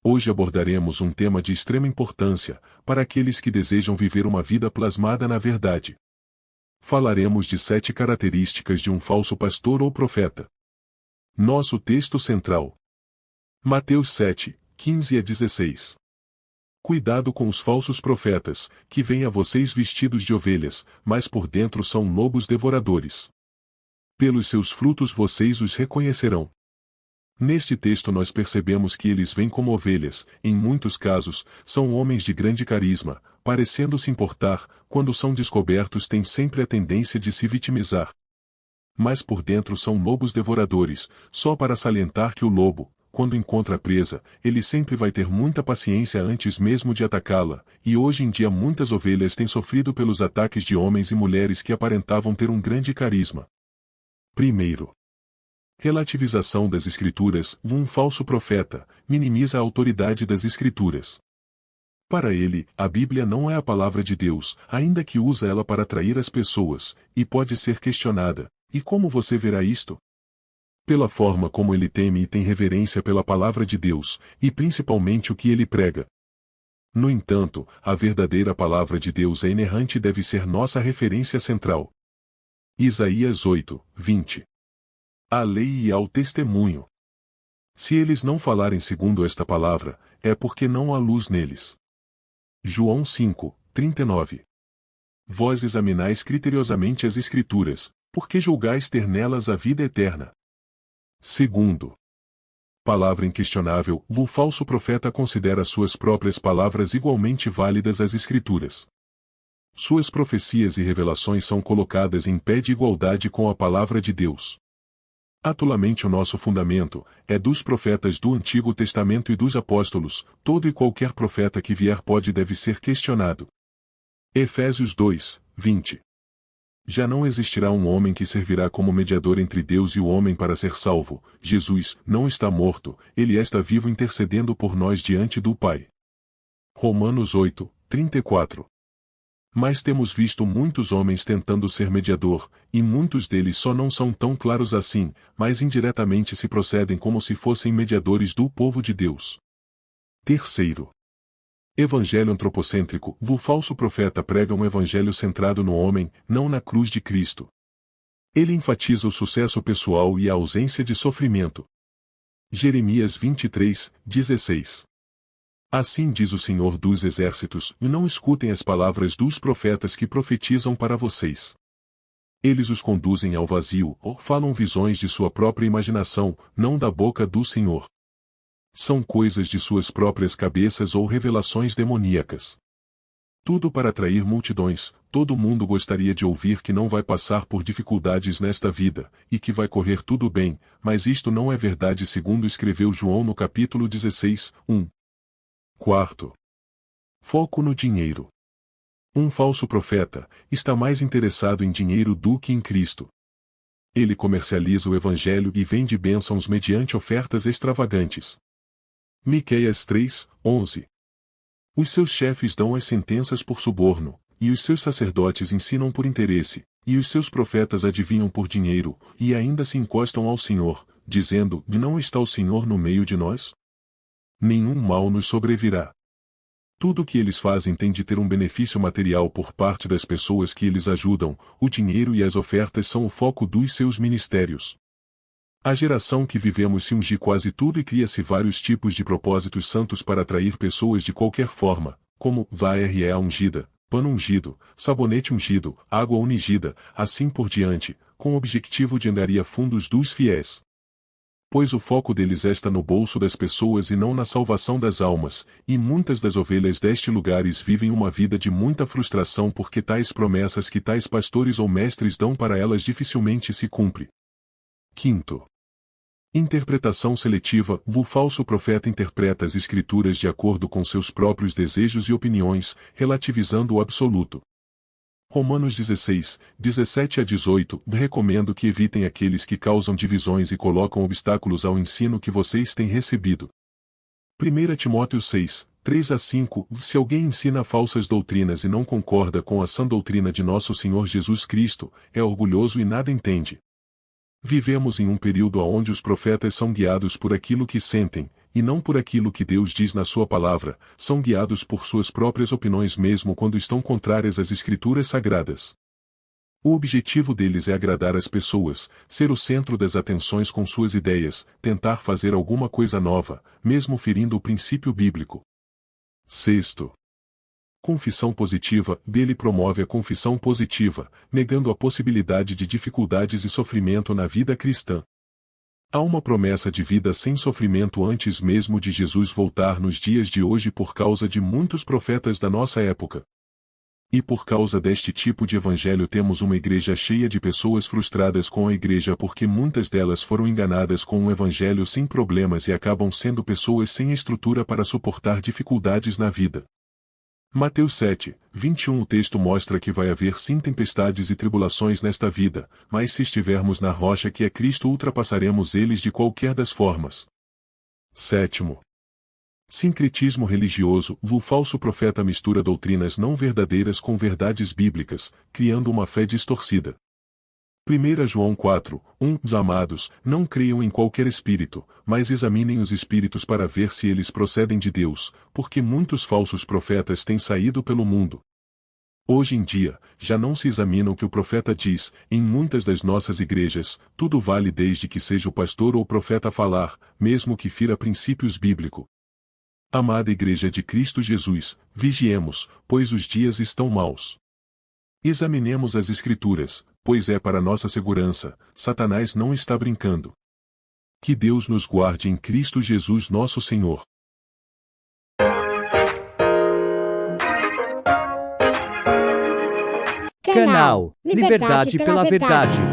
Hoje abordaremos um tema de extrema importância, para aqueles que desejam viver uma vida plasmada na verdade. Falaremos de 7 características de um falso pastor ou profeta. Nosso texto central. Mateus 7, 15 a 16. Cuidado com os falsos profetas, que vêm a vocês vestidos de ovelhas, mas por dentro são lobos devoradores. Pelos seus frutos vocês os reconhecerão. Neste texto nós percebemos que eles vêm como ovelhas, em muitos casos, são homens de grande carisma, parecendo se importar, quando são descobertos têm sempre a tendência de se vitimizar. Mas por dentro são lobos devoradores, só para salientar que o lobo, quando encontra a presa, ele sempre vai ter muita paciência antes mesmo de atacá-la, e hoje em dia muitas ovelhas têm sofrido pelos ataques de homens e mulheres que aparentavam ter um grande carisma. Primeiro, relativização das Escrituras. Um falso profeta minimiza a autoridade das Escrituras. Para ele, a Bíblia não é a palavra de Deus, ainda que usa ela para atrair as pessoas, e pode ser questionada. E como você verá isto? Pela forma como ele teme e tem reverência pela palavra de Deus, e principalmente o que ele prega. No entanto, a verdadeira palavra de Deus é inerrante e deve ser nossa referência central. Isaías 8, 20. À lei e ao testemunho. Se eles não falarem segundo esta palavra, é porque não há luz neles. João 5, 39. Vós examinais criteriosamente as Escrituras, porque julgais ter nelas a vida eterna. Segundo. Palavra inquestionável. O falso profeta considera suas próprias palavras igualmente válidas às Escrituras. Suas profecias e revelações são colocadas em pé de igualdade com a palavra de Deus. Atualmente o nosso fundamento é dos profetas do Antigo Testamento e dos apóstolos. Todo e qualquer profeta que vier pode e deve ser questionado. Efésios 2, 20. Já não existirá um homem que servirá como mediador entre Deus e o homem para ser salvo. Jesus não está morto, ele está vivo intercedendo por nós diante do Pai. Romanos 8, 34. Mas temos visto muitos homens tentando ser mediador, e muitos deles só não são tão claros assim, mas indiretamente se procedem como se fossem mediadores do povo de Deus. Terceiro. Evangelho antropocêntrico. O falso profeta prega um evangelho centrado no homem, não na cruz de Cristo. Ele enfatiza o sucesso pessoal e a ausência de sofrimento. Jeremias 23, 16. Assim diz o Senhor dos Exércitos, e não escutem as palavras dos profetas que profetizam para vocês. Eles os conduzem ao vazio, ou falam visões de sua própria imaginação, não da boca do Senhor. São coisas de suas próprias cabeças ou revelações demoníacas. Tudo para atrair multidões. Todo mundo gostaria de ouvir que não vai passar por dificuldades nesta vida, e que vai correr tudo bem, mas isto não é verdade segundo escreveu João no capítulo 16, 1. Quarto. Foco no dinheiro. Um falso profeta está mais interessado em dinheiro do que em Cristo. Ele comercializa o Evangelho e vende bênçãos mediante ofertas extravagantes. Miqueias 3, 11. Os seus chefes dão as sentenças por suborno, e os seus sacerdotes ensinam por interesse, e os seus profetas adivinham por dinheiro, e ainda se encostam ao Senhor, dizendo: não está o Senhor no meio de nós? Nenhum mal nos sobrevirá. Tudo o que eles fazem tem de ter um benefício material por parte das pessoas que eles ajudam. O dinheiro e as ofertas são o foco dos seus ministérios. A geração que vivemos se unge quase tudo e cria-se vários tipos de propósitos santos para atrair pessoas de qualquer forma, como VARA ungida, pano ungido, sabonete ungido, água ungida, assim por diante, com o objetivo de angariar fundos dos fiéis. Pois o foco deles está no bolso das pessoas e não na salvação das almas, e muitas das ovelhas deste lugares vivem uma vida de muita frustração porque tais promessas que tais pastores ou mestres dão para elas dificilmente se cumprem. Quinto. Interpretação seletiva. O falso profeta interpreta as Escrituras de acordo com seus próprios desejos e opiniões, relativizando o absoluto. Romanos 16, 17 a 18. Recomendo que evitem aqueles que causam divisões e colocam obstáculos ao ensino que vocês têm recebido. 1 Timóteo 6, 3 a 5. Se alguém ensina falsas doutrinas e não concorda com a sã doutrina de nosso Senhor Jesus Cristo, é orgulhoso e nada entende. Vivemos em um período onde os profetas são guiados por aquilo que sentem, e não por aquilo que Deus diz na sua palavra, são guiados por suas próprias opiniões mesmo quando estão contrárias às Escrituras Sagradas. O objetivo deles é agradar as pessoas, ser o centro das atenções com suas ideias, tentar fazer alguma coisa nova, mesmo ferindo o princípio bíblico. Sexto. Confissão positiva. Ele promove a confissão positiva, negando a possibilidade de dificuldades e sofrimento na vida cristã. Há uma promessa de vida sem sofrimento antes mesmo de Jesus voltar nos dias de hoje por causa de muitos profetas da nossa época. E por causa deste tipo de evangelho temos uma igreja cheia de pessoas frustradas com a igreja porque muitas delas foram enganadas com um evangelho sem problemas e acabam sendo pessoas sem estrutura para suportar dificuldades na vida. Mateus 7, 21. O texto mostra que vai haver sim tempestades e tribulações nesta vida, mas se estivermos na rocha que é Cristo ultrapassaremos eles de qualquer das formas. Sétimo. Sincretismo religioso. O falso profeta mistura doutrinas não verdadeiras com verdades bíblicas, criando uma fé distorcida. 1 João 4, 1. Amados, não creiam em qualquer espírito, mas examinem os espíritos para ver se eles procedem de Deus, porque muitos falsos profetas têm saído pelo mundo. Hoje em dia, já não se examina o que o profeta diz, em muitas das nossas igrejas, tudo vale desde que seja o pastor ou o profeta a falar, mesmo que fira princípios bíblicos. Amada Igreja de Cristo Jesus, vigiemos, pois os dias estão maus. Examinemos as Escrituras, pois é para nossa segurança, Satanás não está brincando. Que Deus nos guarde em Cristo Jesus nosso Senhor. Canal Liberdade pela Verdade.